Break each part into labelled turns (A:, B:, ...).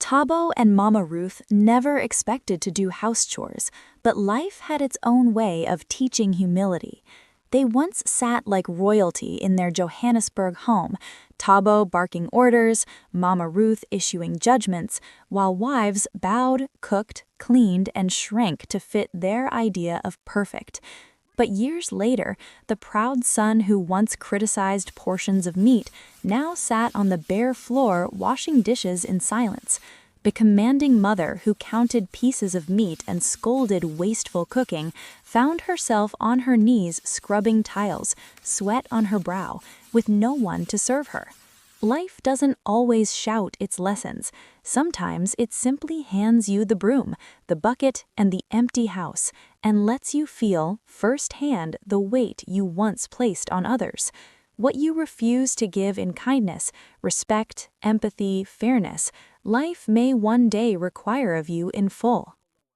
A: Thabo and Mama Ruth never expected to do house chores, but life had its own way of teaching humility. They once sat like royalty in their Johannesburg home, Thabo barking orders, Mama Ruth issuing judgments, while wives bowed, cooked, cleaned, and shrank to fit their idea of perfect. But years later, the proud son who once criticized portions of meat now sat on the bare floor washing dishes in silence. The commanding mother who counted pieces of meat and scolded wasteful cooking found herself on her knees scrubbing tiles, sweat on her brow, with no one to serve her. Life doesn't always shout its lessons. Sometimes it simply hands you the broom, the bucket, and the empty house, and lets you feel firsthand the weight you once placed on others. What you refuse to give in kindness, respect, empathy, fairness, life may one day require of you in full.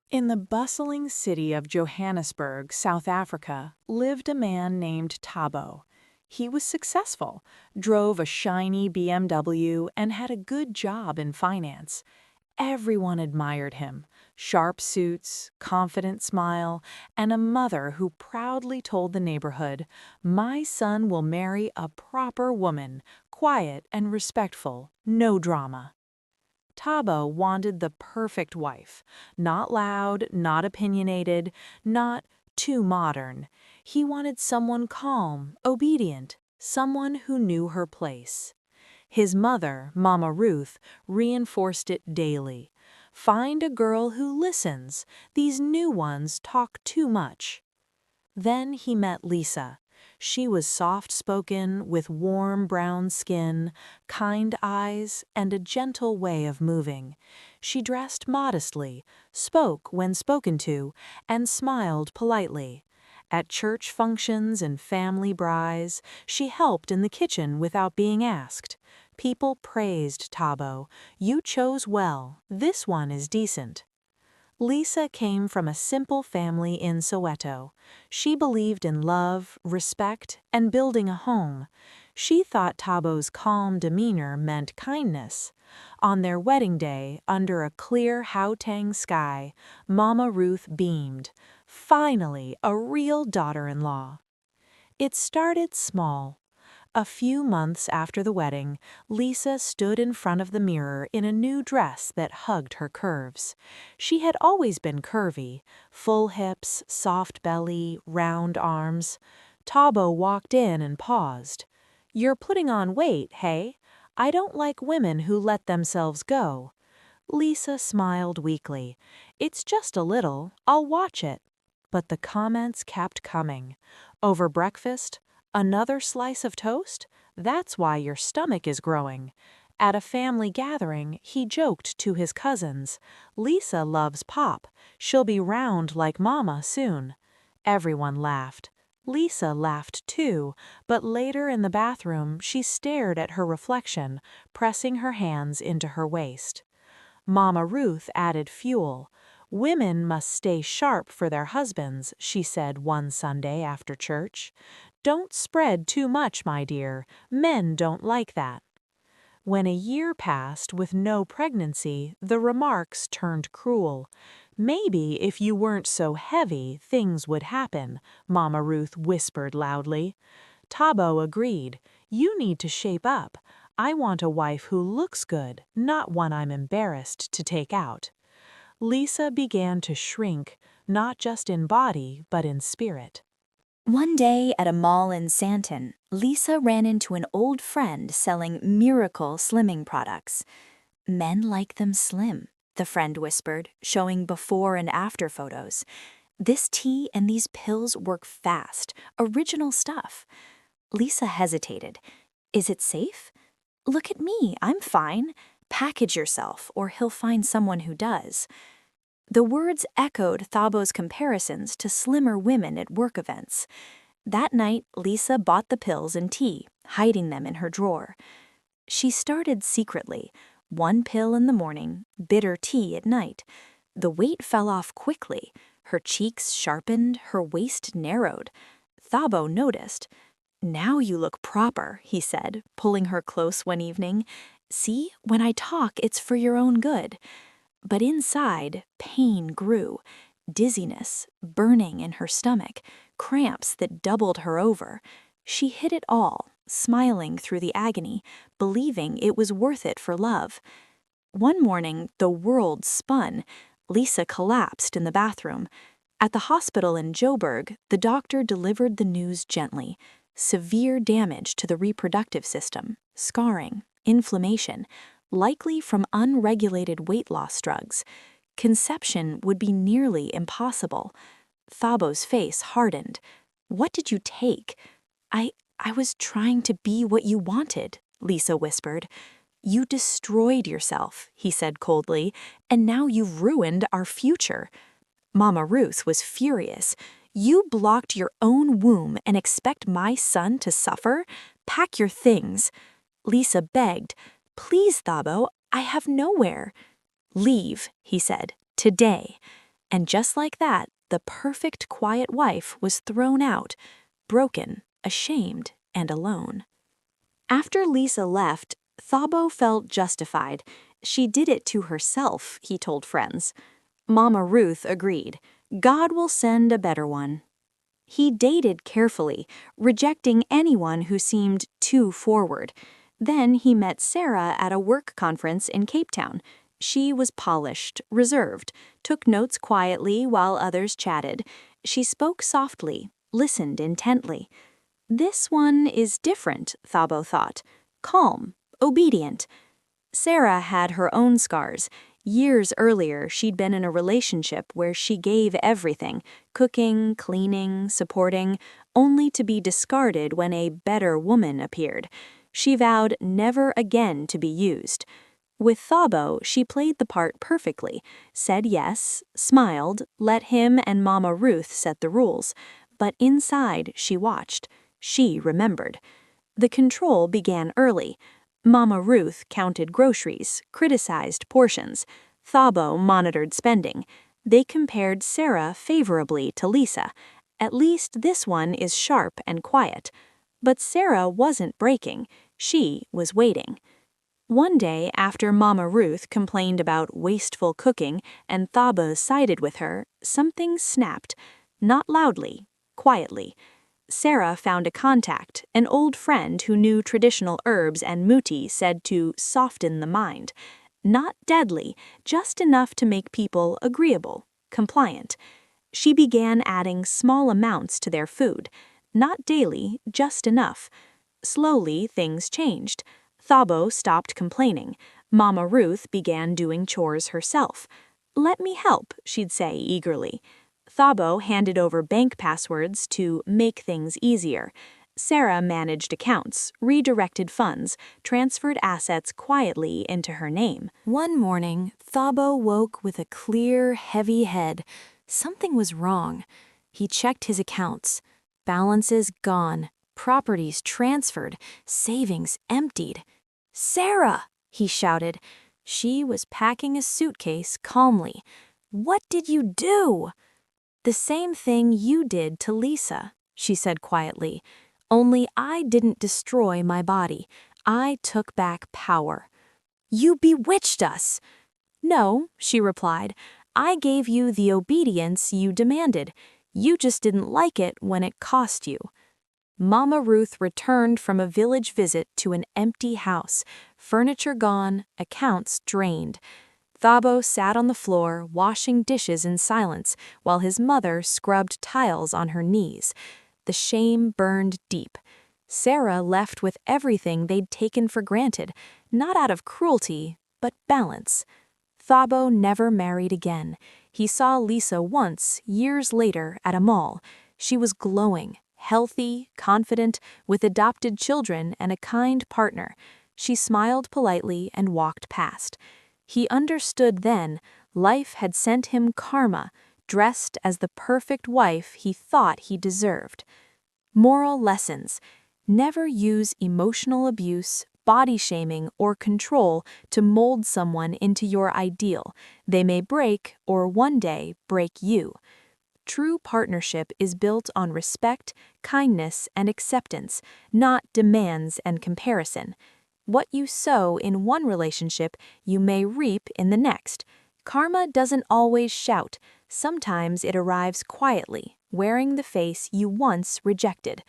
B: In the bustling city of Johannesburg, South Africa, lived a man named Thabo. He was successful, drove a shiny BMW, and had a good job in finance. Everyone admired him. Sharp suits, confident smile, and a mother who proudly told the neighborhood, "My son will marry a proper woman, quiet and respectful, no drama." Thabo wanted the perfect wife, not loud, not opinionated, not too modern. He wanted someone calm, obedient, someone who knew her place. His mother, Mama Ruth, reinforced it daily. Find a girl who listens. These new ones talk too much. Then he met Lisa. She was soft-spoken, with warm brown skin, kind eyes, and a gentle way of moving. She dressed modestly, spoke when spoken to, and smiled politely. At church functions and family braais, she helped in the kitchen without being asked. People praised Thabo. "You chose well. This one is decent." Lisa came from a simple family in Soweto. She believed in love, respect, and building a home. She thought Thabo's calm demeanor meant kindness. On their wedding day, under a clear Gauteng sky, Mama Ruth beamed. Finally, a real daughter-in-law. It started small. A few months after the wedding, Lisa stood in front of the mirror in a new dress that hugged her curves. She had always been curvy, full hips, soft belly, round arms. Thabo walked in and paused. "You're putting on weight, hey? I don't like women who let themselves go." Lisa smiled weakly. "It's just a little. I'll watch it." But the comments kept coming. Over breakfast, "Another slice of toast? That's why your stomach is growing." At a family gathering, he joked to his cousins, "Lisa loves pop. She'll be round like Mama soon." Everyone laughed. Lisa laughed too, but later in the bathroom she stared at her reflection, pressing her hands into her waist. Mama Ruth added fuel. "Women must stay sharp for their husbands," she said one Sunday after church. "Don't spread too much, my dear. Men don't like that." When a year passed with no pregnancy, the remarks turned cruel. "Maybe if you weren't so heavy, things would happen," Mama Ruth whispered loudly. Thabo agreed. "You need to shape up. I want a wife who looks good, not one I'm embarrassed to take out." Lisa began to shrink, not just in body, but in spirit.
A: One day at a mall in Sandton, Lisa ran into an old friend selling miracle slimming products. "Men like them slim," the friend whispered, showing before and after photos. "This tea and these pills work fast, original stuff." Lisa hesitated. "Is it safe?" "Look at me, I'm fine. Package yourself, or he'll find someone who does." The words echoed Thabo's comparisons to slimmer women at work events. That night, Lisa bought the pills and tea, hiding them in her drawer. She started secretly, one pill in the morning, bitter tea at night. The weight fell off quickly. Her cheeks sharpened, her waist narrowed. Thabo noticed. "Now you look proper," he said, pulling her close one evening. See, when I talk, it's for your own good. But inside, pain grew. Dizziness, burning in her stomach, cramps that doubled her over. She hid it all, smiling through the agony, believing it was worth it for love. One morning, the world spun. Lisa collapsed in the bathroom. At the hospital in Joburg, the doctor delivered the news gently. Severe damage to the reproductive system, scarring, inflammation, likely from unregulated weight loss drugs. Conception would be nearly impossible. Thabo's face hardened. What did you take? I was trying to be what you wanted, Lisa whispered. You destroyed yourself, he said coldly, and now you've ruined our future. Mama Ruth was furious. You blocked your own womb and expect my son to suffer? Pack your things. Lisa begged. Please, Thabo, I have nowhere. Leave, he said, today. And just like that, the perfect quiet wife was thrown out, broken, ashamed, and alone. After Lisa left, Thabo felt justified. She did it to herself, he told friends. Mama Ruth agreed. God will send a better one. He dated carefully, rejecting anyone who seemed too forward. Then he met Sarah at a work conference in Cape Town. She was polished, reserved, took notes quietly while others chatted. She spoke softly, listened intently. This one is different, Thabo thought. Calm, obedient. Sarah had her own scars. Years earlier, she'd been in a relationship where she gave everything, cooking, cleaning, supporting, only to be discarded when a better woman appeared. She vowed never again to be used. With Thabo, she played the part perfectly, said yes, smiled, let him and Mama Ruth set the rules. But inside, she watched. She remembered. The control began early. Mama Ruth counted groceries, criticized portions. Thabo monitored spending. They compared Sarah favorably to Lisa. At least this one is sharp and quiet. But Sarah wasn't breaking. She was waiting. One day, after Mama Ruth complained about wasteful cooking and Thabo sided with her, something snapped. Not loudly, quietly. Sarah found a contact, an old friend who knew traditional herbs and muti said to soften the mind. Not deadly, just enough to make people agreeable, compliant. She began adding small amounts to their food. Not daily, just enough. Slowly, things changed. Thabo stopped complaining. Mama Ruth began doing chores herself. Let me help, she'd say eagerly. Thabo handed over bank passwords to make things easier. Sarah managed accounts, redirected funds, transferred assets quietly into her name. One morning, Thabo woke with a clear, heavy head. Something was wrong. He checked his accounts. Balances gone, properties transferred, savings emptied. Sarah, he shouted. She was packing a suitcase calmly. What did you do? The same thing you did to Lisa, she said quietly. Only I didn't destroy my body. I took back power. You bewitched us. No, she replied. I gave you the obedience you demanded. You just didn't like it when it cost you. Mama Ruth returned from a village visit to an empty house, furniture gone, accounts drained. Thabo sat on the floor, washing dishes in silence, while his mother scrubbed tiles on her knees. The shame burned deep. Sarah left with everything they'd taken for granted, not out of cruelty, but balance. Thabo never married again. He saw Lisa once, years later, at a mall. She was glowing, healthy, confident, with adopted children and a kind partner. She smiled politely and walked past. He understood then life had sent him karma, dressed as the perfect wife he thought he deserved. Moral lessons: never use emotional abuse, body shaming, or control to mold someone into your ideal. They may break, or one day break you. True partnership is built on respect, kindness, and acceptance, not demands and comparison. What you sow in one relationship, you may reap in the next. Karma doesn't always shout. Sometimes it arrives quietly, wearing the face you once rejected.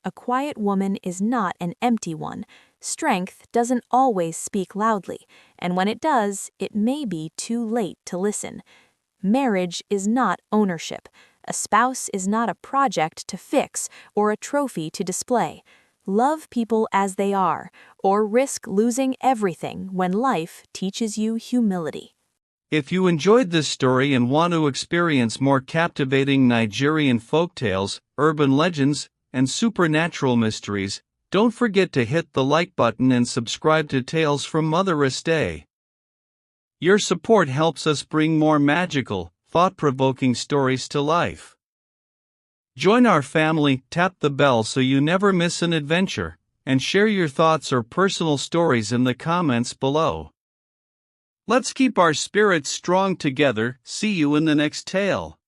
A: A quiet woman is not an empty one. Strength doesn't always speak loudly, and when it does, it may be too late to listen. Marriage is not ownership. A spouse is not a project to fix or a trophy to display. Love people as they are, or risk losing everything when life teaches you humility.
C: If you enjoyed this story and want to experience more captivating Nigerian folktales, urban legends, and supernatural mysteries, don't forget to hit the like button and subscribe to Tales from Mother's Day. Your support helps us bring more magical, thought-provoking stories to life. Join our family, tap the bell so you never miss an adventure, and share your thoughts or personal stories in the comments below. Let's keep our spirits strong together. See you in the next tale.